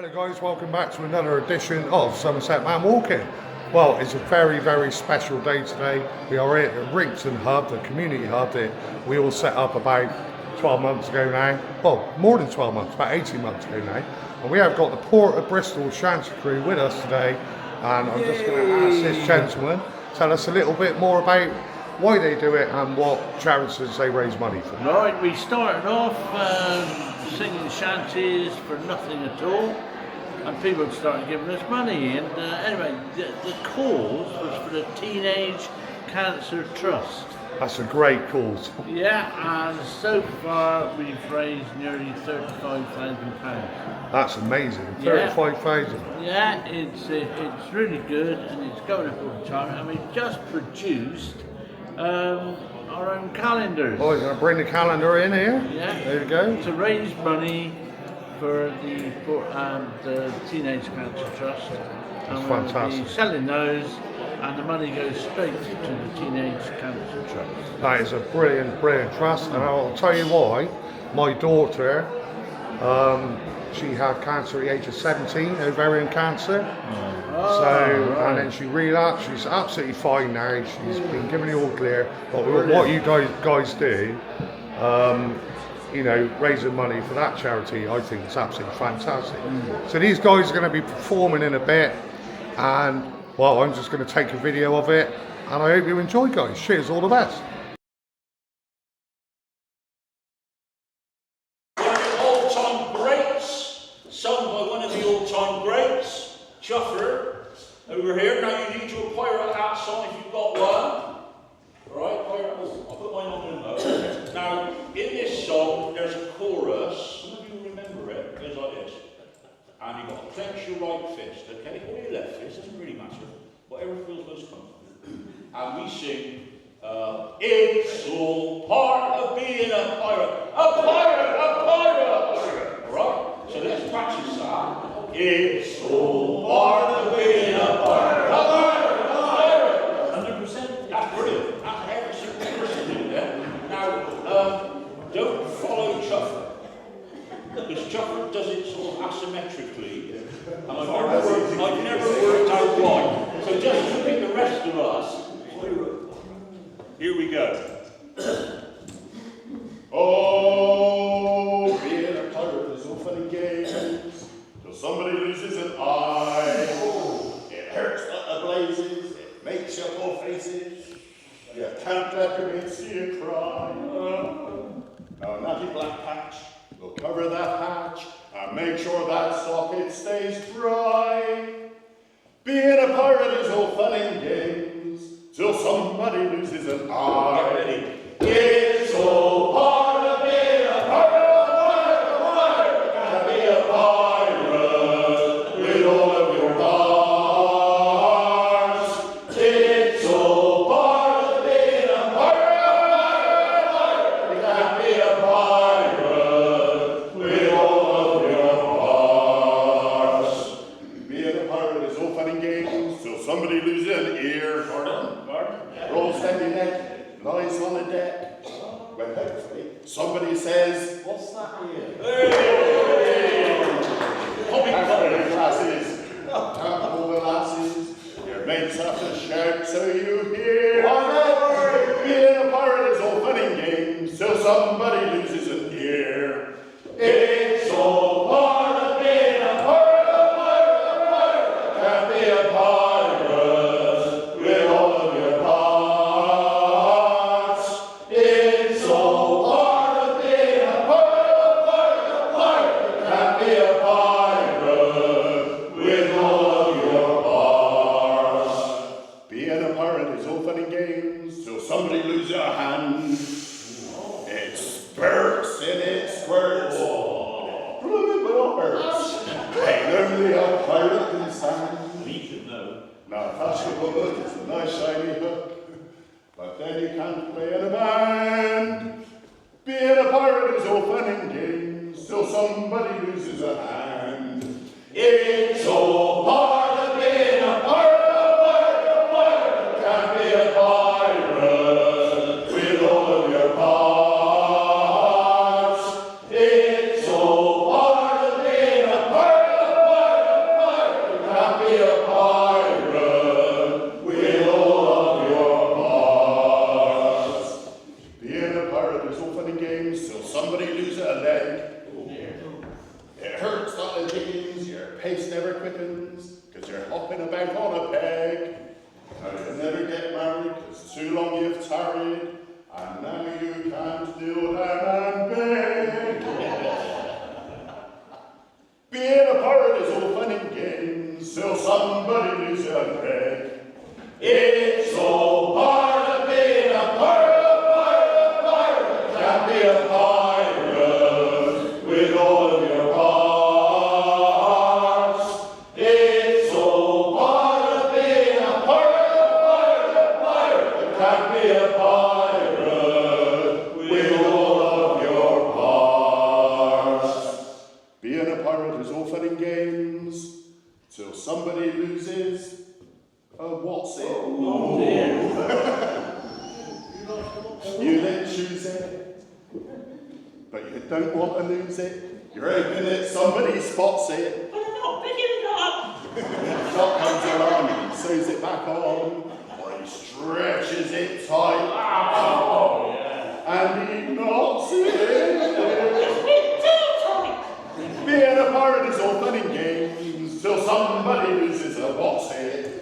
Hello guys, welcome back to another edition of Somerset Man Walking. Well, it's a very, very special day today. We are here at the Wrington Hub, the community hub that we all set up about 12 months ago now. Well, more than 12 months, about 18 months ago now. And we have got the Port of Bristol Shanty crew with us today. And I'm just going to ask this gentleman, tell us a little bit more about why they do it and what charities they raise money for. Right, we started off singing shanties for nothing at all, and people started giving us money. And anyway, the cause was for the Teenage Cancer Trust. That's a great cause. Yeah, and so far we've raised nearly £35,000. That's amazing. 35,000. Yeah, it's really good, and it's going up all the time. And we've just produced our own calendars. Oh, you're going to bring the calendar in here? Yeah. There you go. To raise money for the Teenage Cancer Trust. That's and fantastic. We'll be selling those, and the money goes straight to the Teenage Cancer Trust. That is a brilliant, brilliant trust, and I'll tell you why. My daughter, she had cancer at the age of 17, ovarian cancer. And then she relapsed. She's absolutely fine now. She's been given the all clear. But what you guys do, you know, raising money for that charity, I think it's absolutely fantastic. So these guys are going to be performing in a bit, and well, I'm just going to take a video of it, and I hope you enjoy, guys. Cheers, all the best. All-time greats, sung by one of the all-time greats, Chuffer, over here. Now you need your pirate hats on if you've got one. Alright, pirate, I'll put mine on in a moment. Now, in this song, there's a chorus. Some of you will remember it. It goes like this. And you've got to clench your right fist, okay? Or your left fist, doesn't really matter. Whatever feels most comfortable. And we sing, it's all part of being a pirate. A pirate! A pirate! Alright? So let's practice that. It's all part of being a pirate. A pirate! A pirate! 100%. That's brilliant. That's every single person in there. Now, don't follow Chuffer. Because Chuffer does it sort of asymmetrically. And I've never worked out why. So just look at the rest of us. Here we go. Oh, being a pirate is all fun and games till somebody loses an eye. It hurts like the blazes, it makes your poor faces. You can't let come in see you cry. Now a natty black patch will cover that hatch and make sure that socket stays dry. Being a pirate is all fun and games till somebody loses an eye. Get ready. It's all part of being a pirate, a pirate, can be a pirate with all of your parts. It's all part of being a pirate, can be a pirate with all of your parts. Being a pirate is all fun and games till somebody loses an ear. Roll steady neck, lies on the deck. When hopefully somebody says, what's that here? Hey! Hey! Glasses, all the lasses. Your mates have to shout so you hear. Whatever! Being a pirate is all fun and games till somebody loses an ear. It's all part of being a pirate, a pirate, can't be a pirate with all of your parts. It's all part of being a pirate, can't be a pirate with all of your parts. Being a pirate is all fun and games till somebody loses a hand. It spurts and it squirts. It hurts. Ain't only a pirate can stand. We should know. Now, fashionable hook is a nice shiny hook, but then you can't play in a band. Being a pirate is all fun and games till somebody loses a hand. It's all part of being a pirate, can't be a pirate with all of your parts. It's all part of being a pirate. games till somebody loses a leg. It hurts like the chickens, your pace never quickens, because you're hopping about on a peg. Now you'll never get married, because too long you've tarried, and now you can't kneel down and beg. Being a pirate is all fun and games, till somebody loses a leg. It's all part of being a pirate, pirate, pirate. Can't be a pirate with all of your parts. It's all part of being a pirate, pirate, pirate. Can't be a pirate with all of your parts. Being a pirate is all fun and games till somebody loses. What's it? Oh dear. You then choose it, but you don't want to lose it. You're hoping that somebody spots it. But I'm not picking it up. Shot comes along and he sews it back on, or he stretches it tight. Oh, yeah. And he knots it. It's been too tight. Being a pirate is all fun and games till somebody loses a what's it.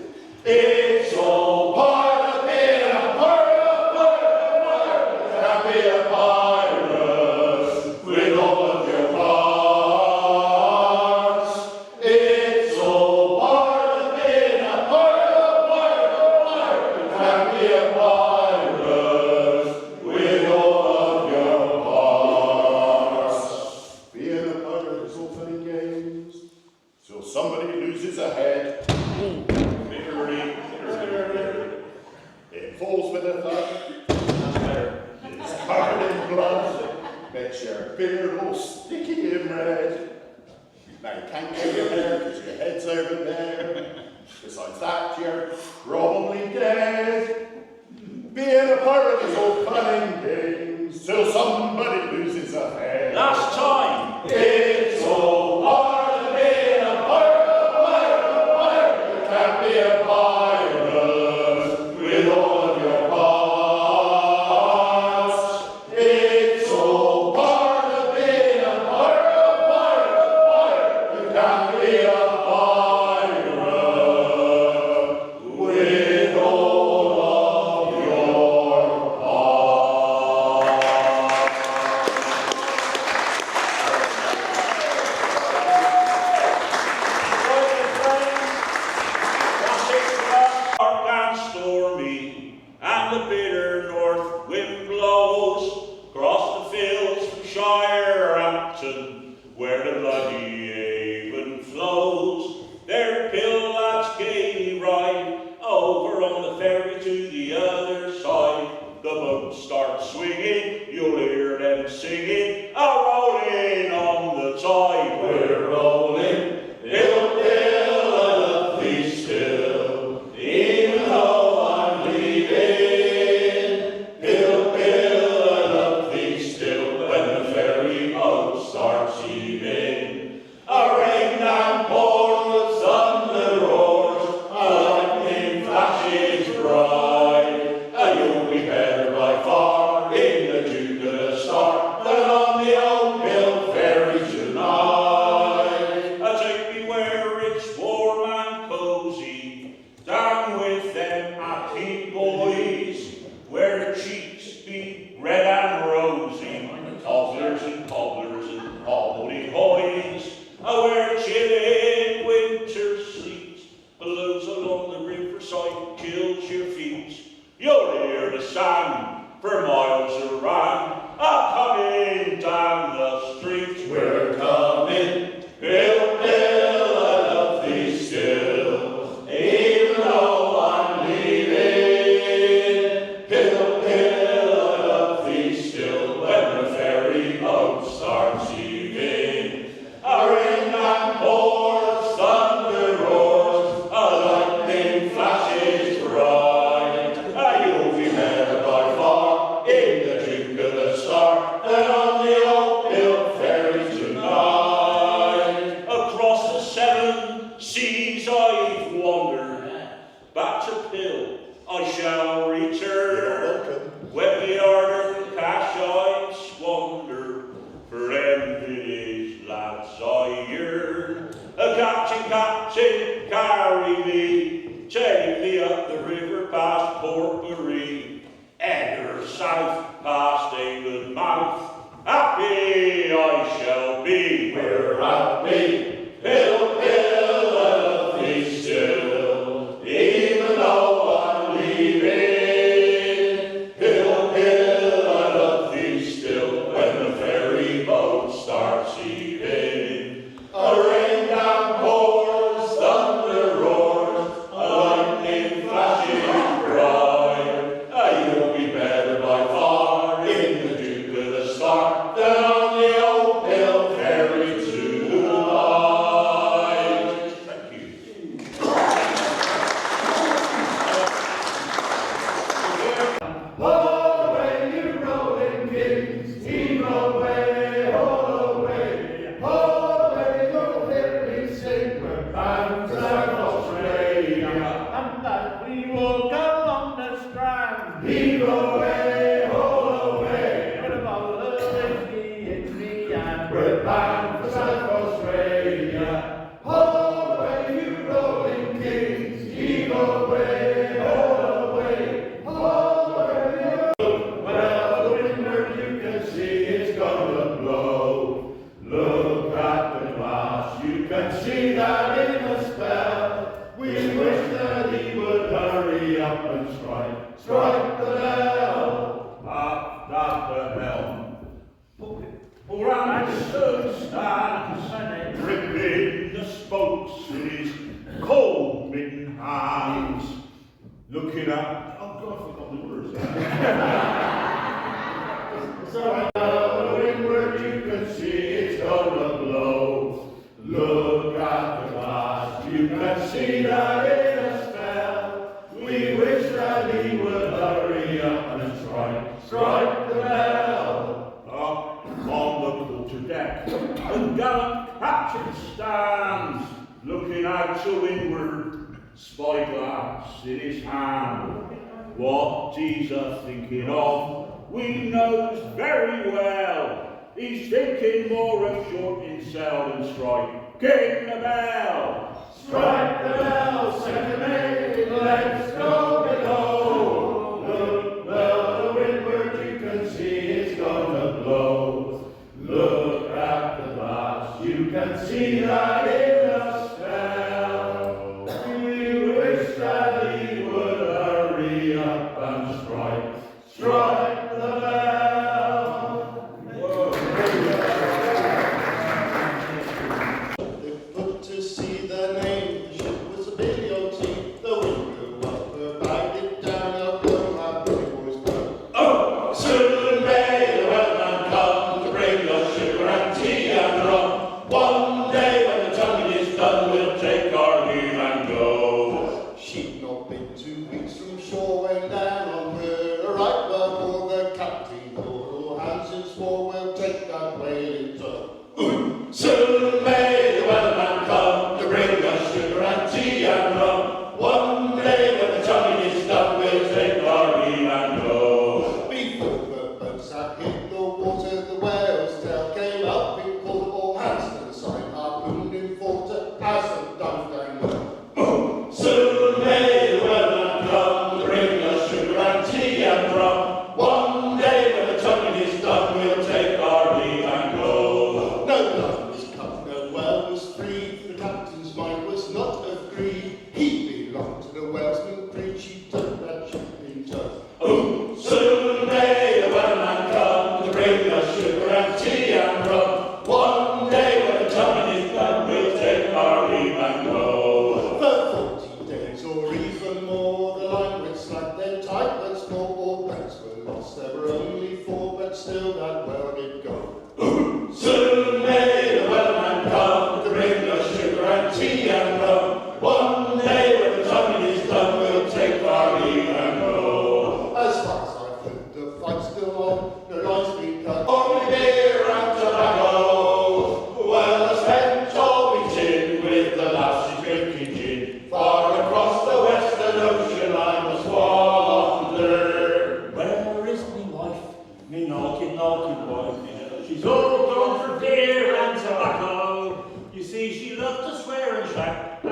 It's all part of being a pirate, pirate, pirate. Can't be a pirate with all of your parts. It's all part of being a pirate, pirate, pirate. Can't be a pirate with all of your parts. Being a pirate is all fun and games till somebody loses a head. It falls with a thud. It's covered in blood. Makes your beard all sticky and red. Now you can't get your hair because your head's over there. Besides that, you're probably dead. Being a pirate is all fun and games till somebody loses a head. Last time. It's all part of being a pirate, pirate, pirate. You can't be a pirate with all of your parts. It's all part of being a pirate, pirate, pirate. You can't be a pirate with all of your parts. Dark and stormy, and the bitter north wind blows across the fields from Shire Hampton, where the bloody Avon flows. There pill lads gaily ride over on the ferry to the other side. The boats start swinging, you'll hear them singing, a-rolling on the tide. We're rolling, hill, hill, I love thee still, even though I'm leaving. Hill, hill, I love thee still, when the ferry boat starts heaving. A rain down pours, the thunder roars, a lightning flashes bright. You'll be better by far in the Duke of the Star than on the old Bill ferry tonight. Take me where it's warm and cozy, down with them happy boys, where the cheeks be red and rosy, cobblers and cobblers and hobbly-hoys, where chilling winter sleet blows along the riverside, kills your feet. You'll hear the sound for miles around, coming down the street. We're coming, Bill, Bill, I love thee still, even though I'm leaving. Bill, Bill, I love thee still, when the ferry boat starts heaving. A rain that pours, thunder roars, a lightning flashes bright. You'll be better by far in the Duke of the Star than on the old Bill ferry tonight. Across the 7 seas I've wandered, back to Pill I shall return. When the ardent cash I've squandered, Captain, carry me, take me up the river past Port Header south past England mouth. Happy I shall be, where I'll be, hill, hill, I love thee still, even though I'm leaving. Hill, hill, I love thee still, when the ferry boat starts heaving. A rain down pours, thunder roars, a lightning flashing bright. You'll be better by far in the Duke of the Star than on the old hill ferry to the light. Thank you. All away, you rolling kings, heave away, all away, you'll hear me sing, we're bound for South Australia, And that we walk along the strand. heave away, all away, With a bottle of whiskey in me hand. we're bound for South Australia. All away, you rolling kings, heave away, all away, well, the windward you can see it's gonna blow. Look at the glass, you can see that in a spell. We wish that he would hurry up and strike the bell. Up the helm, pull round the stern stand, gripping the spokes with his cold midden hands, looking at, oh God, I forgot the words. So the windward you can see it's gonna blow. Look at the glass, you can see that in a spell. We wish that he would hurry up and strike the bell. Up on the quarterdeck, the gallant captain stands, looking out to windward, spyglass in his hand. What he's a-thinking of, we knows very well. He's thinking more of shortening sail than striking the bell. Strike the bell, second mate, let's go below. Look, well, the windward you can see it's gonna blow. Look at the glass, you can see that in a spell. We wish that he would hurry up and strike the bell. Put to sea the name, the ship was a billion. The wind blew up her, bagged it down, up my pretty boys down. Oh, soon may the Wellerman come to bring us sugar and tea and rum. One day when the tonguing is done, we'll take our leave and go. She'd not been 2 weeks from shore when down on her a right well for the captain called all hands and swore we'll take that whale in tow. Soon may the Wellerman come to bring us sugar and tea and rum. One day when the tonguing is done, we'll take our leave and go. Before the boats had hit the water, the whale's tail came up. We called all hands to the side, harpooned in water as the dive down low. Soon may the Wellerman come to bring us sugar and tea and rum. One day when the tonguing is done, we'll take our leave and go. No line was cut, no well was free. The captain's mind was not of greed. He belonged to the whalesman creed. She took that ship in tow. Soon may the Wellerman come to bring us sugar and tea and rum. One day when the tonguing is done, we'll take our leave and go. For 40 days or even more, the line went slack, then tight once more. All boats were lost, there were only 4, but still that well did go. Soon may the Wellerman come to bring us sugar and tea and rum. One day when the tonguing is done, we'll take our leave and go. As far as I've heard, the fight's still on, no line's been cut. Only beer and tobacco, well spent all we tin with the lassie drinking gin. Far across the western ocean I must wander. Where is me wife, me naughty wife? She's all gone for beer and tobacco. You see, she loved to swear and shout,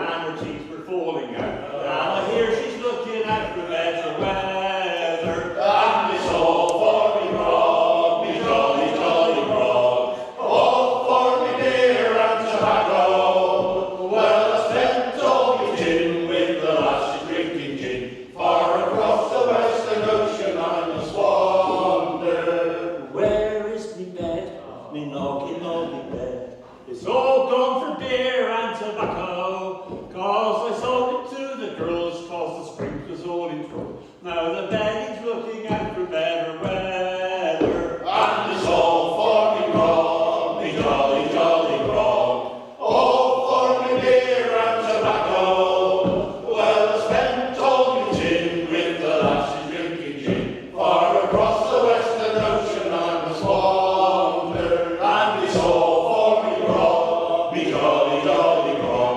noggy, noggy bed. It's all gone for beer and tobacco, cause I sold it to the girls, cause the sprinklers all in trouble. Now the bed is looking out for better weather, And it's all for me grog, me jolly, jolly grog. All for me beer and tobacco. Well spent all my tin with the lasses drinking gin. Far across the western ocean I must wander. And it's all for me grog, me jolly, jolly grog.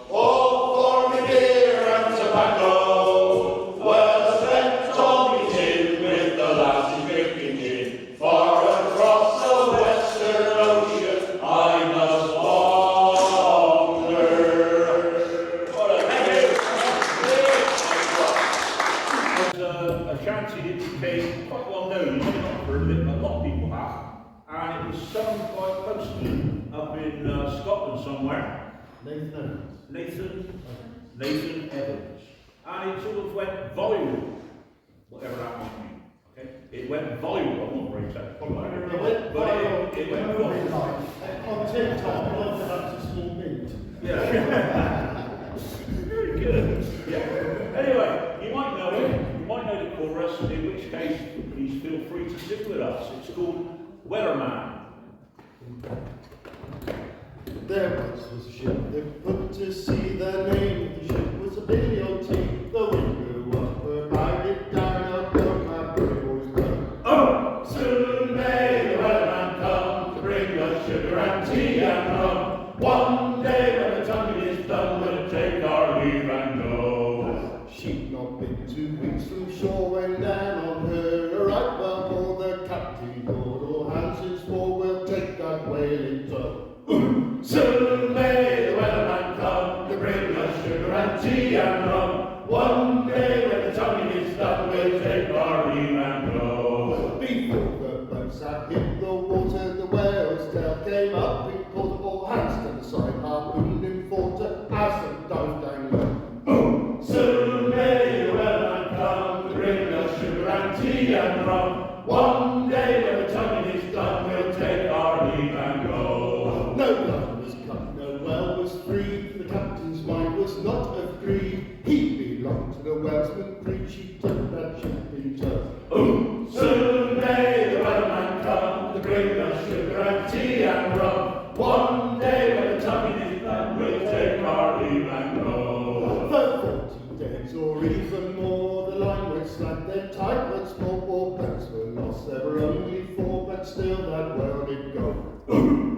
All for me beer and tobacco. Well spent all my tin with the lasses drinking gin. Far across the western ocean I must wander. What a thank a shanty that became quite well known. You might not have heard of it, but a lot of people have. And it was sung by a postman up in Scotland somewhere. Nathan Evans. And it sort of went viral, whatever that might mean. Okay? It went viral, I'm not very technical about it. But it went viral. On TikTok, I love that it's a small meat. Yeah. Very good. Yeah. Anyway, you might know it. You might know the chorus, in which case, please feel free to stick with us. It's called Wellerman. There once was a ship that put to sea. The name of the ship was a Billy O.T. The wind blew up, her bow it down, out of my pretty boys blood. Oh! Soon may the Wellerman come to bring us sugar and tea and rum. One day when the tonguing is done, we'll take our leave and go. She'd not been 2 weeks from shore when down on her a right well for the captain Lord. All hands in swore we'll take that whale in tow. Soon may the Wellerman come to bring us sugar and tea and rum. One day when the tonguing is done, we'll take our leave and go. Before the boats had hit the water, the whale's tail came up. We called all hands to the side, harpooned him for to as and dived down low. Soon may the Wellerman come to bring us sugar and tea and rum. One day when the tonguing is done, we'll take our leave and go. No line was cut, no well was free. The captain's mind was not of greed. He belonged to the whalesman creed. She took that ship in tow. Soon may the Wellerman come to bring us sugar and tea and rum. One day when the tonguing is done, we'll take our leave and go. For 40 days or even more, the line went slack, then tight once more. All boats were lost, there were only 4, but still that well did go.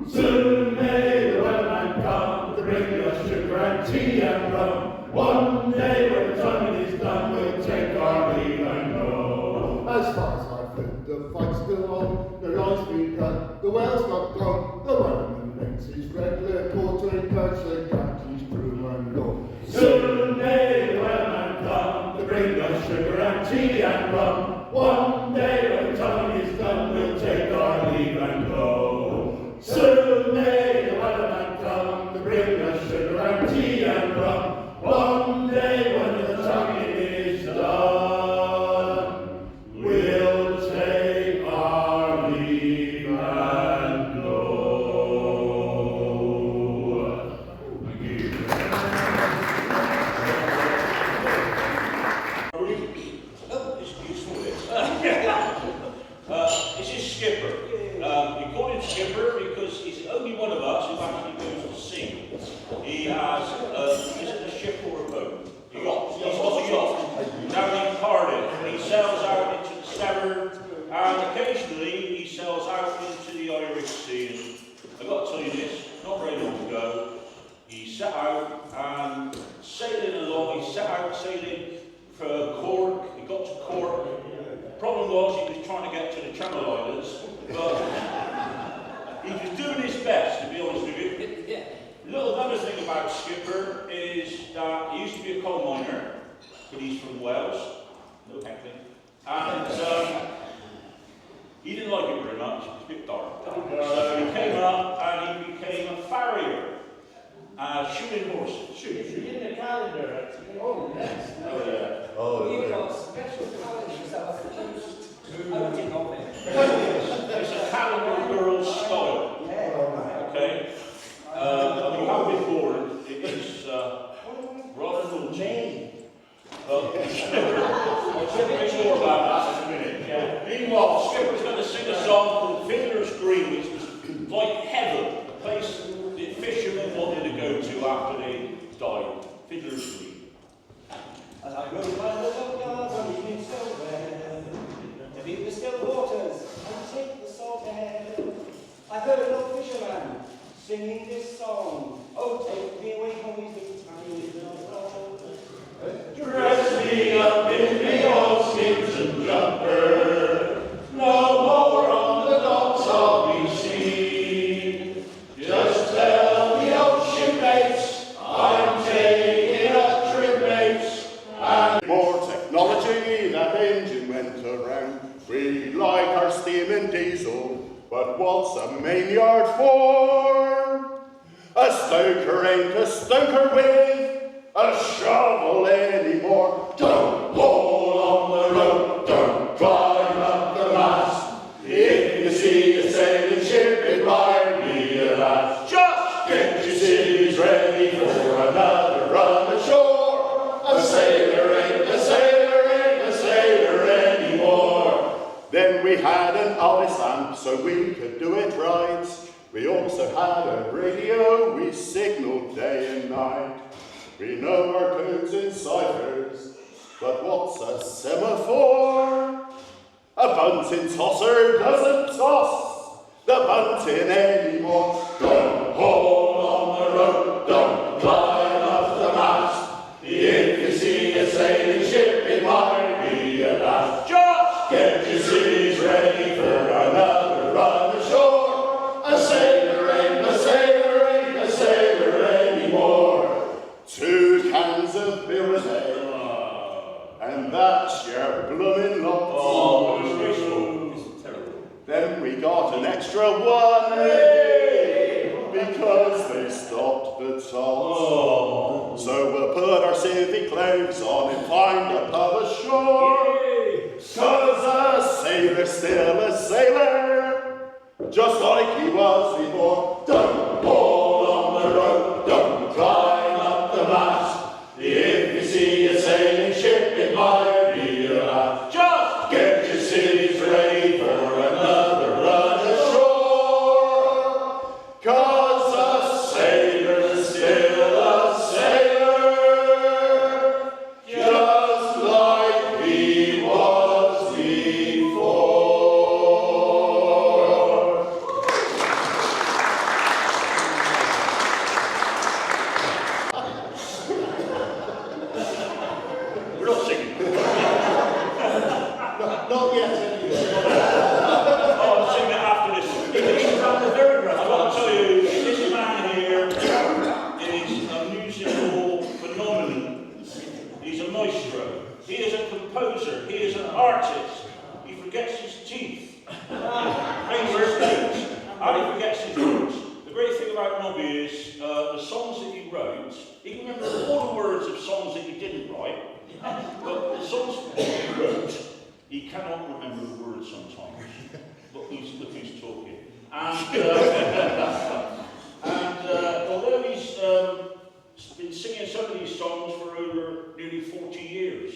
Soon may the Wellerman come to bring us sugar and tea and rum. One day when the tonguing is done, we'll take our leave and go. As far as I've heard, the fight's still on, the line's been cut, the whale's not gone. The Wellerman makes his regular quarter and cuts the captain's crew and law. Soon may the Wellerman come to bring us sugar and tea and rum. One day when the tonguing is done, we'll take our leave and go. Soon may the Wellerman come to bring us sugar and tea and rum. One day when the tonguing is done, we'll take our leave and go. Thank you. Oh, it's useful this. This is Skipper. We call him Skipper because he's the only one of us who actually goes to sea. He has, is it a ship or a boat? He's got a yacht down in Cardiff. He sails out into the Severn and occasionally he sails out into the Irish Sea. And I've got to tell you this, not very long ago, he set out and sailing along, he set out sailing for Cork, he got to Cork. Problem was he was trying to get to the Channel Islands, but he was doing his best, to be honest with you. Little other thing about Skipper is that he used to be a coal miner, but he's from Wales, no heckling, and he didn't like it very much, it was a bit dark. So he came up and he became a farrier, shooting horses. In the calendar, actually. Oh, yes. Oh yeah. We've got special calendars that are produced. It's a calendar girl style. I heard a little fisherman singing this song. Oh, take me away home, these tiny little Dress me up in me old skins and jumper. No more on the docks I'll be seen. Just tell the ocean mates I'm taking up trim mates. And more technology, that engine went around. We like our steam and diesel, but what's a main yard for? A stoker ain't a stoker with a shovel anymore. Don't hold on the rope, don't climb up the mast. If you see a sailing ship, it might be a lass. Just get your civvies ready for another run ashore. A sailor ain't a sailor, ain't a sailor anymore. Then we had an ice lamp so we could do it right. We also had a radio, we signaled day and night. We know our codes and ciphers, but what's a semaphore? A bunting tosser doesn't toss the bunting anymore. Don't hold on the rope, don't climb up the mast. If you see a sailing ship, it might be a lass. Just get your civvies ready for another run ashore. A sailor ain't a sailor, ain't a sailor anymore. 2 cans of beer a day, and that's your bloomin' lot. Oh, it's terrible. Then we got an extra one, because they stopped the tots. Oh. So we'll put our civic clothes on and find a pub ashore. 'Cause a sailor's still a sailor, just like he was before. Don't hold on the rope, don't climb up the mast. If you see a sailing ship, it might be a lass. Just get your civvies ready for another run ashore. 'Cause a sailor's still a sailor, just like he was before. We're not singing. Not yet, anyway. Oh, I'll sing that after this. He's from the very breath. I'll tell you, this man here is a musical phenomenon. He's a maestro. He is a composer. He is an artist. He forgets his teeth. Makes mistakes. And he forgets his words. The great thing about Nobby is the songs that he wrote, he can remember all the words of songs that he didn't write, but the songs that he wrote, he cannot remember the words sometimes. Look who's talking. And although he's been singing some of these songs for over nearly 40 years,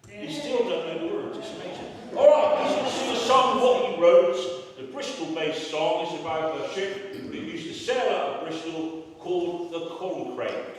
he still don't know the words. It's amazing. All right, he's going to sing a song what he wrote. The Bristol-based song is about a ship that used to sail out of Bristol called the Corncrake.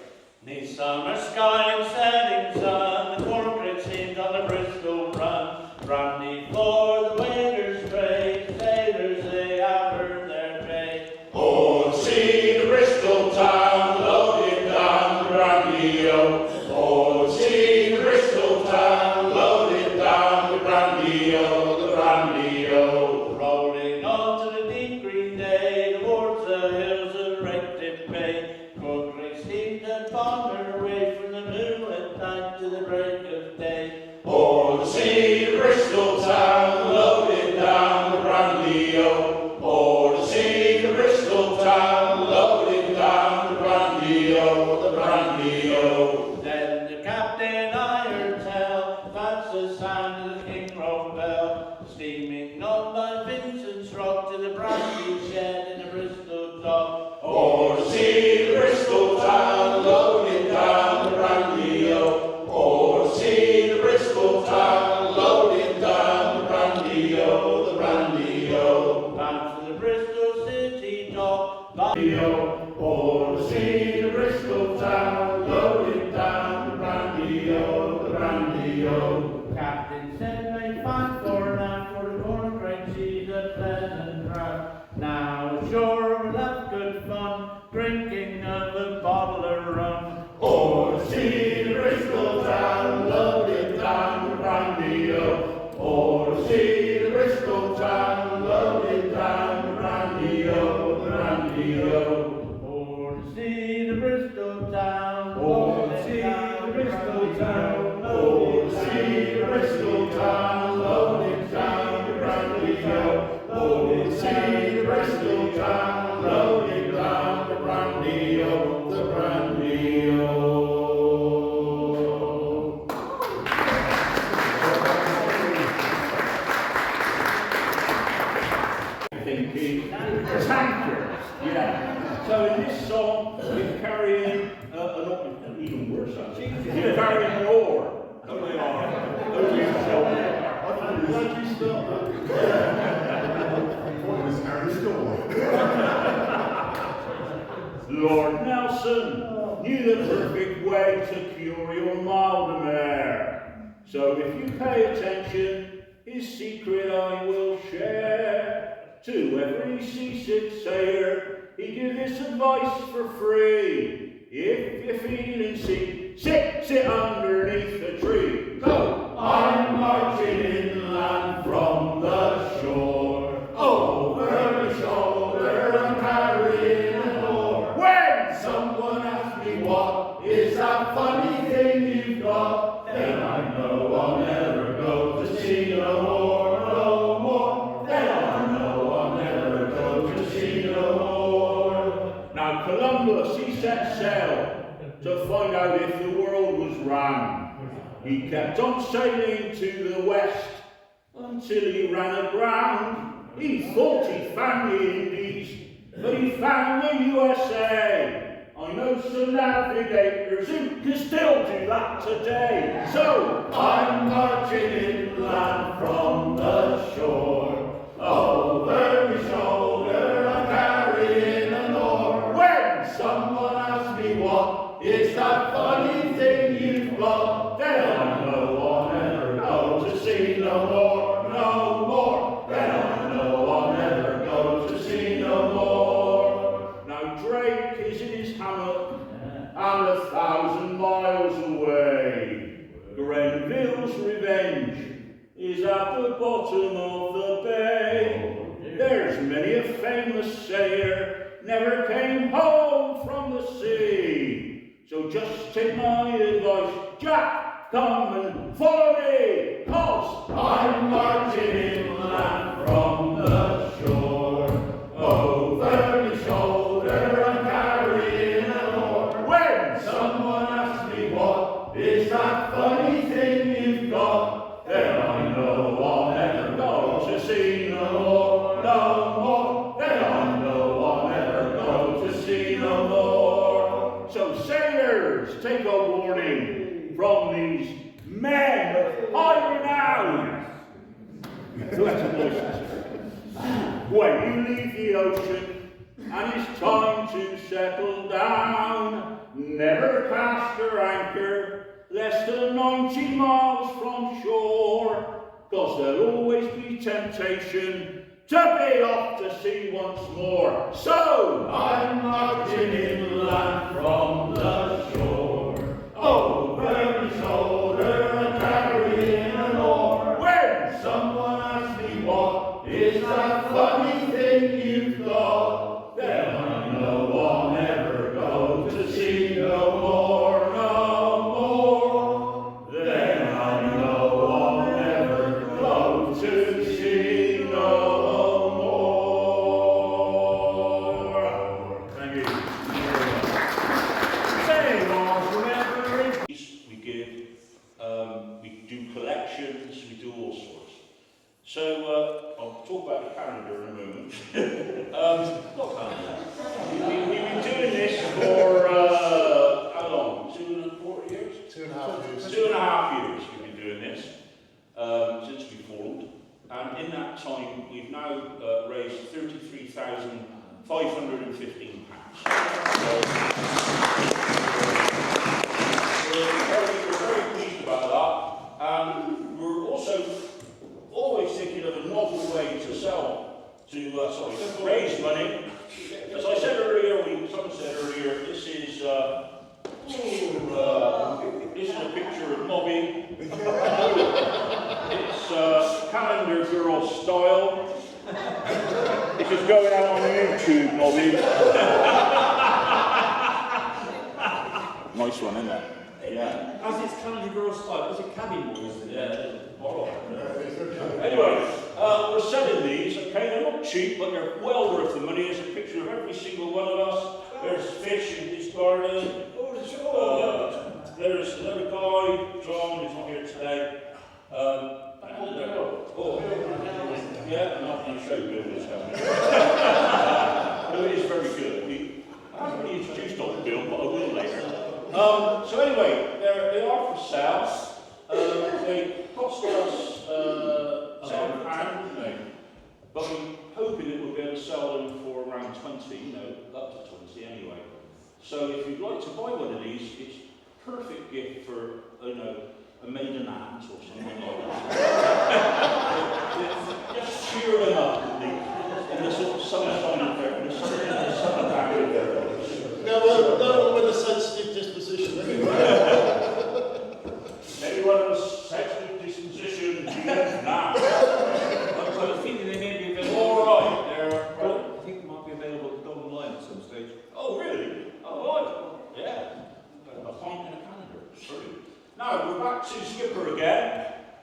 Neath summer sky and setting sun, the corncrake seemed on the Bristol run. Brandy for the waiters' trade, sailors they have earned their pay. Oh, see the Bristol town loaded down the brandy, oh. Oh, see the Bristol town loaded down the brandy, oh, the brandy, oh. Rolling on to the deep green day, towards the hills of Wrington Bay. Corncrake seemed to wander away from the moonlit night to the break of day. Oh, see the Bristol town loaded down the brandy, oh. Oh, see the Bristol town loaded down the brandy, oh, the brandy, oh. Then the captain I heard tell, that's the sound of the King Road bell, steaming on by Vincent's Rock to the brandy shed in the Bristol dock. Oh, see the Bristol town loaded down the brandy, oh. Oh, see the Bristol town loaded down the brandy, oh, the brandy, oh. Bound for the Bristol city dock. Oh, see the Bristol town loaded down the brandy, oh, the brandy, oh. Captain said they fight for now, for the Corncrake she's a pleasant crowd. Now on shore, we'll have good fun, drinking of a bottle of rum. O'er the sea to Bristol town, loaded down with brandy, oh. O'er the sea to Bristol town, loaded down with brandy, oh, brandy, oh. O'er the sea to Bristol town, O'er the sea to Bristol town, o'er the sea to Bristol town, loaded down with brandy, oh. O'er the sea to Bristol town, loaded down with brandy, oh, the brandy, oh. Thinking tanker. Yeah. So in this song, you're carrying an even worse actually. You're carrying an oar. Over your arm. Over your shoulder. I'm glad you stopped that. What was Harry's door? Lord Nelson knew the perfect way to cure your Maldemare. So if you pay attention, his secret I will share. To every seasick sailor, he gives this advice for free. If you're feeling sick, sit underneath a tree. Go! I'm marching inland from the shore. Over the shoulder I'm carrying an oar. When Someone asks me what is that funny thing you've got, then I know I'll never go to sea no more, no more. Then I know I'll never go to sea no more. Now Columbus, he set sail to find out if the world was round. He kept on sailing to the west until he ran aground. He thought he found the Indies, but he found the USA. I know some navigators who can still do that today. So I'm marching inland from the shore. Over my shoulder I'm carrying an oar. when Someone asks me what is that funny thing you've got, then I know I'll never go to sea no more, no more. Then I know I'll never go to sea no more. now Drake is in his hammock and 1,000 miles away. Grenville's revenge is at the bottom of the bay. There's many a famous sailor never came home from the sea. So just take my advice, Jack, come and follow me, 'cause I'm marching inland from the shore. Over my shoulder I'm carrying an oar. when Someone asks me what is that funny thing you've got, then I know I'll never go to sea no more, no more. Then I know I'll never go to sea no more. So sailors, take a warning from these men of high renown. When you leave the ocean and it's time to settle down, never cast your anchor less than 90 miles from shore, 'cause there'll always be temptation to be off to sea once more. So I'm marching inland from the shore. Over my shoulder I'm carrying an oar. when Someone asks me what is that funny thing you've got, then I know I'll never go to sea no more, no more. Then I know I'll never go to sea no more. Thank you. Say more, remember. We give, we do collections, we do all sorts. So I'll talk about the calendar in a moment. Not calendar. We've been doing this for how long? 2.25 years? 2.5 years. 2.5 years we've been doing this since we formed, and in that time we've now raised £33,515. We're very pleased about that, and we're also always thinking of a novel way to raise money Bobby. Nice one, isn't it? Yeah. As it's country girl style, is it cabin boys? Yeah. Anyway, we're selling these, okay? They're not cheap, but they're well worth the money. There's a picture of every single one of us. There's fish in his garden. There's another guy, John, who's not here today. Yeah, I'm not going to show Bill this coming. Bill is very good. I haven't really introduced on Bill, but I will later. So anyway, they are for sale. They cost us £7, but we're hoping that we'll be able to sell them for around 20, up to 20 anyway. So if you'd like to buy one of these, it's a perfect gift for, a maiden aunt or something like that. Just cheer them up in the sort of sunshine affair, in the summer time. No one with a sensitive disposition Anyone of a sensitive disposition, now. I've got a feeling they may be available. All right, there. I think they might be available to go online at some stage. Oh, really? Oh, right. Yeah. A pint in a calendar. Brilliant. Now, we're back to Skipper again,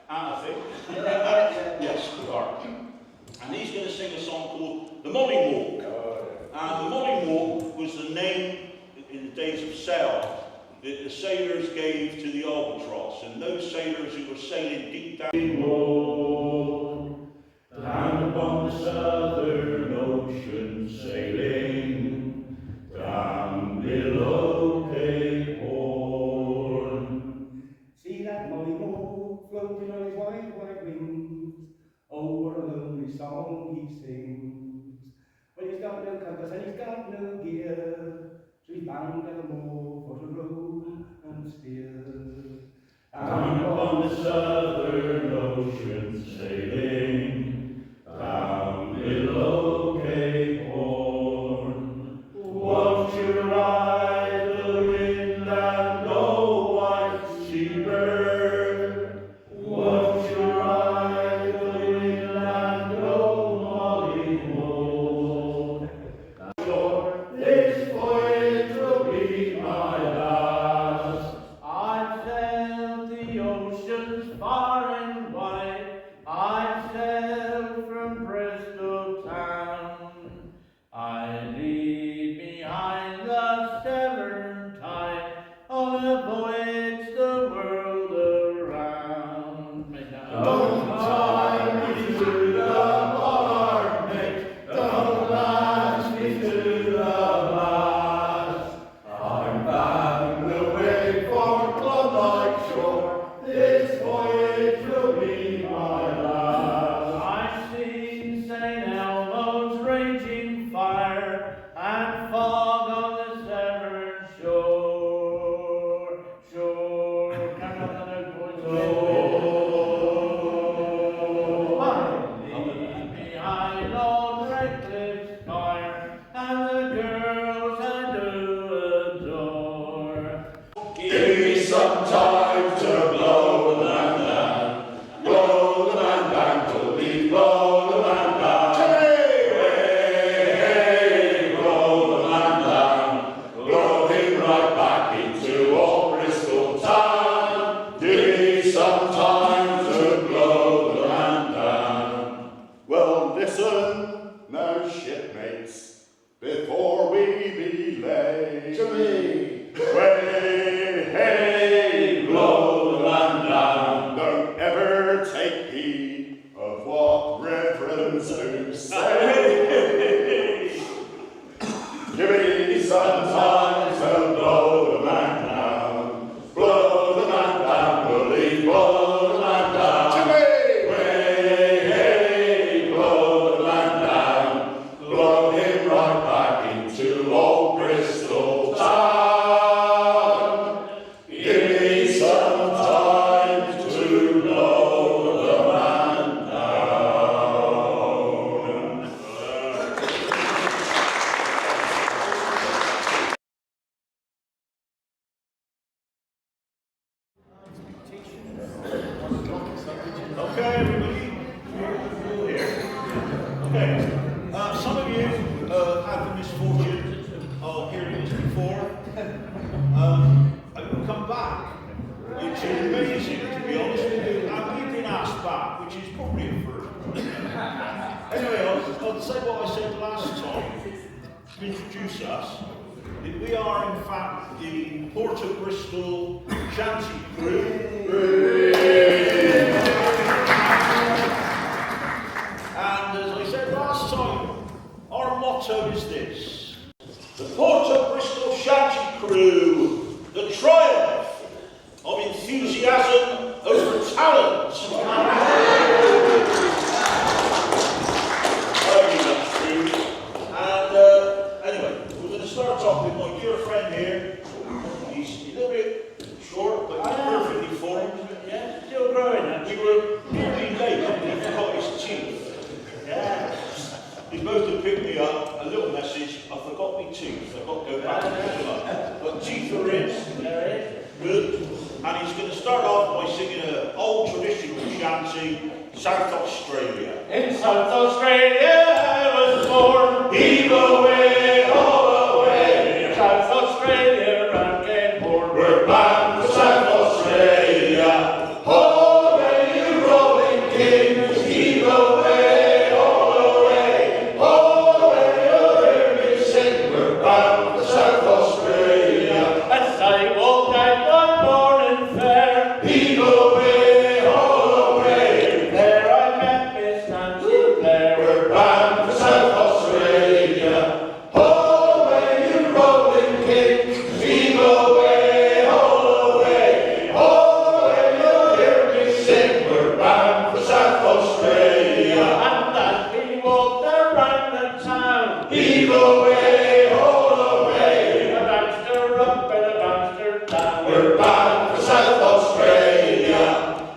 I think. Yes, we are. And he's going to sing a song called The Morning Walk. And The Morning Walk was the name in the days of sail that the sailors gave to the albatross. And those sailors who were sailing deep down. Down upon the southern ocean, sailing down below Cape Horn. See that molly moor floating on his white, white wings, over a lonely song he sings. Well, he's got no compass and he's got no gear, so he's bound down the moor for to row and steer. Down upon the southern ocean, sailing down below Cape Horn. Won't you ride the inland, oh white seabird? Won't you ride the inland, oh molly moor? This voyage will be my last. I've sailed the oceans far and wide. I've sailed from Bristol town. I leave behind the Severn tide on a voyage the world around. Don't tie me to the bar, mate. Don't lash me to the mast. I'm bound away for Klondike shore. This voyage will be my last. I've seen St. Elmo's raging fire and fog on the Severn shore. Come on, the boys. I leave behind Lord Redcliffe's fire and the girls I do adore. Give me some time to blow the man down. Blow the man down till we blow the man down. Hey, blow the man down. Blow him right back into old Bristol town. Give me some time to blow the man down. Well, listen now, shipmates, before we be late. To me. Hey, blow the man down. Don't ever take heed of what reverends do say. Give me some time to blow the man down. Blow the man down, bully, blow the man down. To me. Hey, blow the man down. Blow him right back into old Bristol town. I will come back, which is amazing, to be honest with you, and we've been asked back, which is probably a first. Anyway, I'll say what I said last time to introduce us. That we are, in fact, the Port of Bristol Shanty crew. And as I said last time, our motto is this: the Port of Bristol Shanty crew, the triumph of enthusiasm over talent. And anyway, we're going to start off with my dear friend here. He's a little bit short, but he's perfectly formed. Yeah, still growing, We actually. were nearly late and he forgot his teeth. Yeah. He's supposed to pick me up, a little message, I forgot my teeth. I've got to go back and pick them up. But teeth are in. There it is. Good. And he's going to start off by singing an old traditional shanty, South Australia. In South Australia I was born. Heave away, all away. South Australia and came born. We're bound for South Australia. Away, you rolling kings. Heave away, all away. Away, you'll hear me sing. We're bound for South Australia. As I walked out one morning fair. Heave away, all away. There I met Miss Nancy Blair. We're bound for South Australia. Away, you rolling king. Heave away, all away. Away, you'll hear me sing. We're bound for South Australia. And as we walked around the town, heave away, all away. A bangster up and a bangster down. We're bound for South Australia.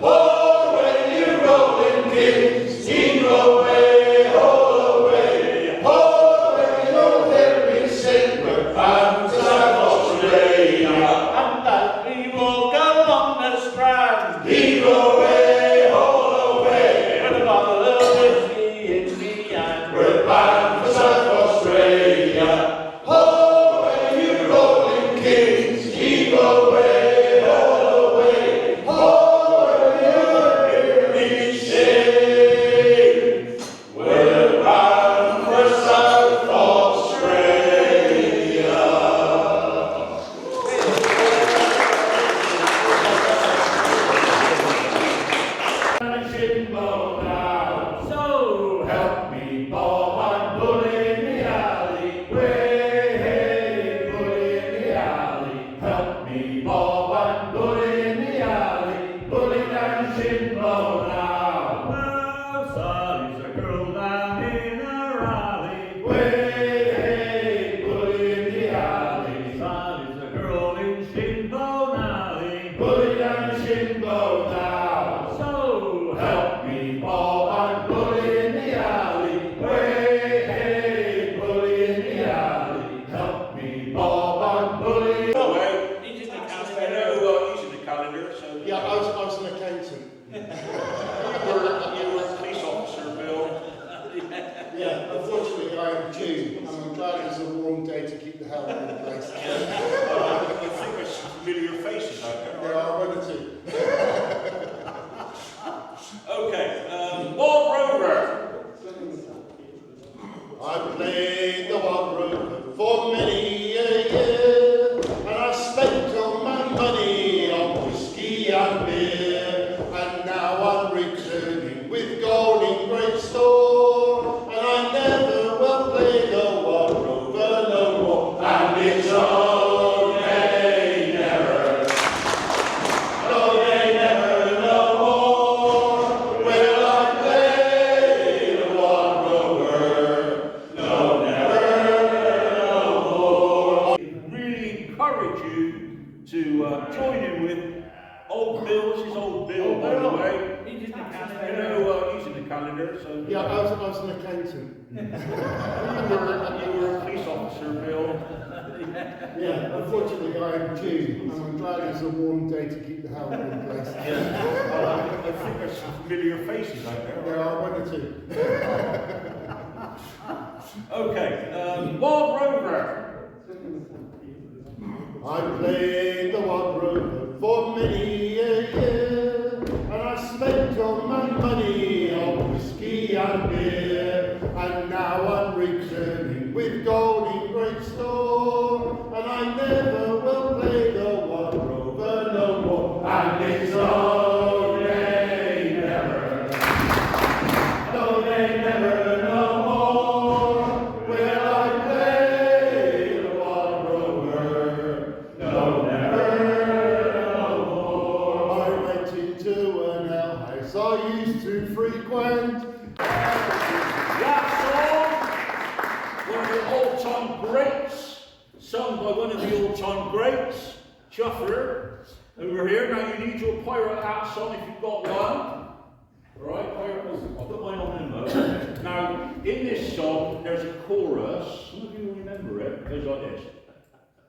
Away, you rolling kings. Heave away, all away. Away, you'll hear me sing. We're bound for South Australia. And as we walk along the strand, heave away, all away. With a bottle of whiskey in me hand. We're bound for South Australia. Away, you rolling kings. Heave away, all away. Away, you'll hear me sing. We're bound for South Australia. So help me, Bob, I'm bully in the alley. Way, hey, bully in the alley. Help me, Bob, I'm bully in the alley. Bully down Shinbone now. Well, Sally's a girl down in our alley. Way, hey, bully in the alley. Sally's a girl in Shinbone alley. Bully down Shinbone now. So help me, Bob, I'm bully in the alley. Way, hey, bully in the alley. Help me, Bob, I'm bully. Well, he's in the calendar. I know he's in the calendar, so Yeah, I was an accountant. you were a police officer, Bill. Yeah, unfortunately I am due, and I'm glad it's a warm day to keep the helmet in place. I think there's some familiar faces out there. There are one or two. Okay, Whale Rover. I played the Whale Rover for many a year, and I spent all my money on whiskey and beer, and now I'm returning with gold in great store, and I never will play the Whale Rover no more, and it's all they never, no they never no more, will I play the Whale Rover, no never no more. Really encourage you to join in with Old Bill. This is Old Bill, by the way. He's in the I calendar. know he's in the calendar, so Yeah, I was an accountant. you were a police officer, Bill. Yeah, unfortunately I am due, and I'm glad it's a warm day to keep the helmet in place. I think there's some familiar faces out there. There are one or two. Okay, Whale Rover. I played the Whale Rover for many a year, and I spent all my money on whiskey and beer, and now I'm returning with gold in great store, and I never will play the Whale Rover no more, and it's no day never, no day never no more will I play the Whale Rover, no never no more. I went into an alehouse I used to frequent. That song, one of the old-time greats, sung by one of the old-time greats, Chuffer, over here. Now you need your pirate hat song if you've got one. Right, pirate, I'll put mine on in a moment. Now, in this song, there's a chorus, some of you will remember it, it goes like this.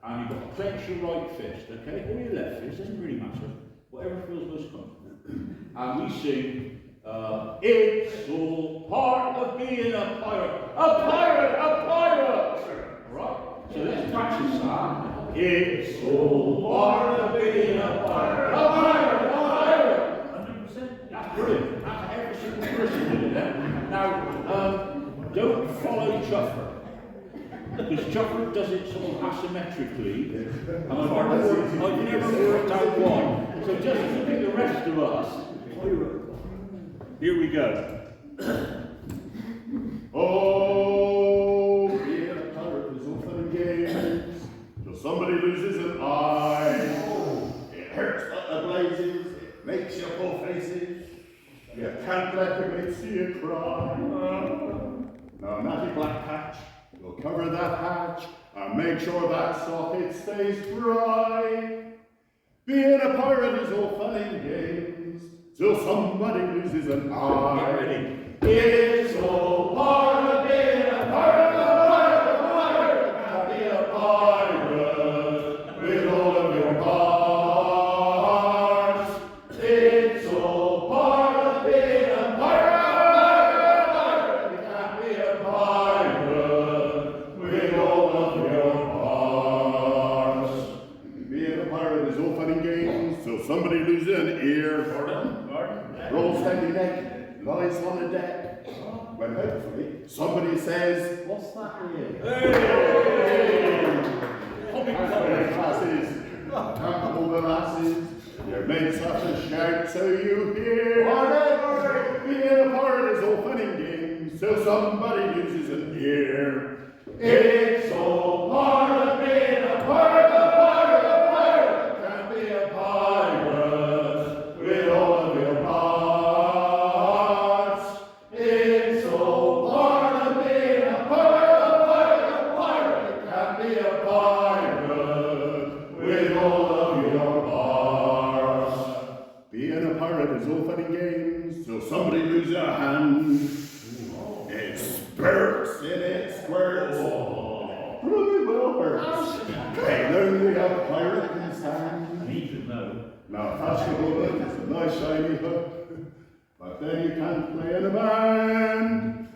And you've got to clench your right fist, okay? Or your left fist, doesn't really matter. Whatever feels most comfortable. And we sing, it's all part of being a pirate. A pirate, a pirate! Alright? So let's practice that. It's all part of being a pirate. A pirate, a pirate! 100%. That's brilliant. That's every single person doing that. Now, don't follow Chuffer. Because Chuffer does it sort of asymmetrically. And I've never worked out why. So just look at the rest of us. Here we go. Oh, being a pirate is all fun and games till somebody loses an eye. It hurts like the blazes, it makes you pull faces. You can't let the mates see you cry. Now, natty black patch will cover that hatch and make sure that socket stays dry. Being a pirate is all fun and games till somebody loses an eye. It's all part of being a pirate, a pirate, a pirate. Can't be a pirate with all of your parts. It's all part of being a pirate, a pirate. You can't be a pirate with all of your parts. Being a pirate is all fun and games till somebody loses an ear. Rolls standing neck, lies on the deck, when hopefully somebody says, what's that here? Hey! Classes, comfortable the lasses, your mates have to shout so you hear. Whatever, being a pirate is all fun and games till somebody loses an ear. It's all part of being a pirate, a pirate, a pirate. Can't be a pirate with all of your parts. It's all part of being a pirate, a pirate, a pirate. Can't be a pirate with all of your parts. Being a pirate is all fun and games till somebody loses a hand. It spurts and it squirts. Really well hurts. And only a pirate can stand. He should know. Now, fashionable look is a nice shiny hook, but then you can't play in a band.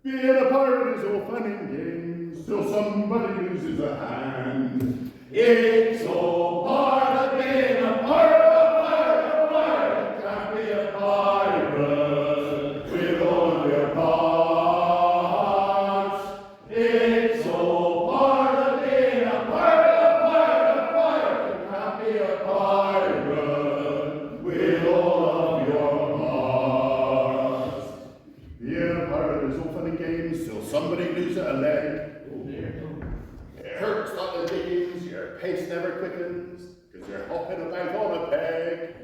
Being a pirate is all fun and games till somebody loses a hand. It's all part of being a pirate, a pirate, a pirate. Can't be a pirate with all of your parts. It's all part of being a pirate, a pirate, a pirate. Can't be a pirate with all of your parts. Being a pirate is all fun and games till somebody loses a leg. It hurts like the diggings, your pace never quickens, because you're hopping about on a peg.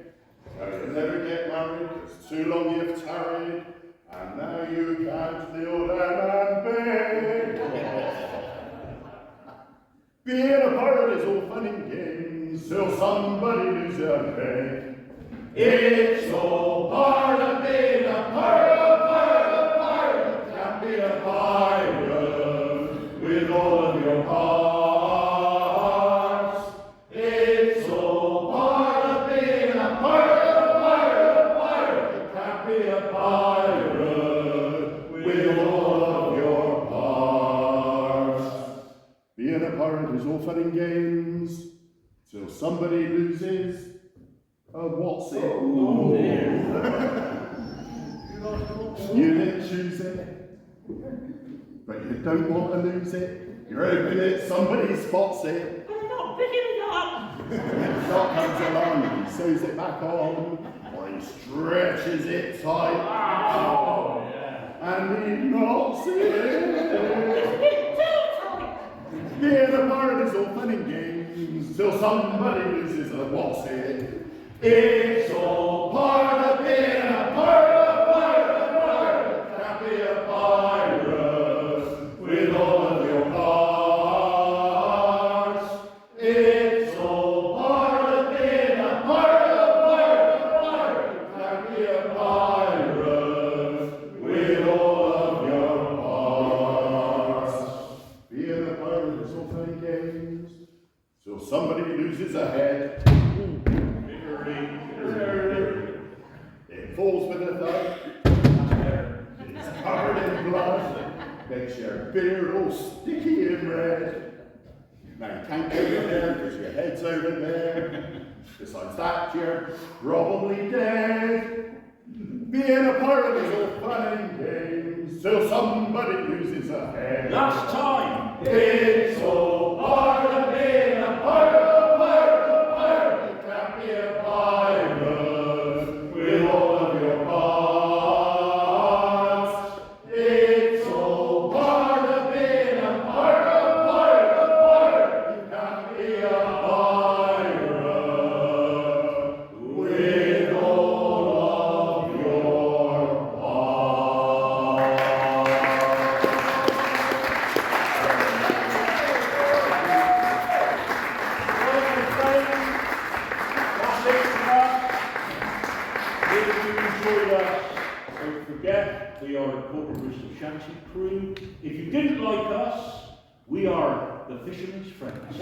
Now you'll never get married, because too long you've tarried, and now you can't kneel down and beg. Being a pirate is all fun and games till somebody loses a leg. It's all part of being a pirate, a pirate, a pirate. Can't be a pirate with all of your parts. It's all part of being a pirate, a pirate, a pirate. Can't be a pirate with all of your parts. Being a pirate is all fun and games till somebody loses a what's it? Oh dear. You didn't choose it, but you don't want to lose it. You're hoping that somebody spots it. But I'm not picking it up. Shot comes along, he sews it back on, or he stretches it tight, Oh, yeah. and he knocks it. It's a bit too tight. Being a pirate is all fun and games, till somebody loses a what's it. It's all part of being a pirate. Can't be a pirate with all of your parts. It's all part of being a pirate. Can't be a pirate with all of your parts. Being a pirate is all fun and games, till somebody loses a head. It falls with a thud. It's covered in blood. Makes your beard all sticky and red. Now you can't go in there because your head's over there. Besides that, you're probably dead. Being a pirate is all fun and games till somebody loses a head. Last time. It's all part of being a pirate. Can't be a pirate with all of your parts. It's all part of being a pirate. You can't be a pirate with all of your parts. That's it for us. If you enjoyed us, don't forget, we are the Port of Bristol Shanty crew. If you didn't like us, we are the Fisherman's Friends.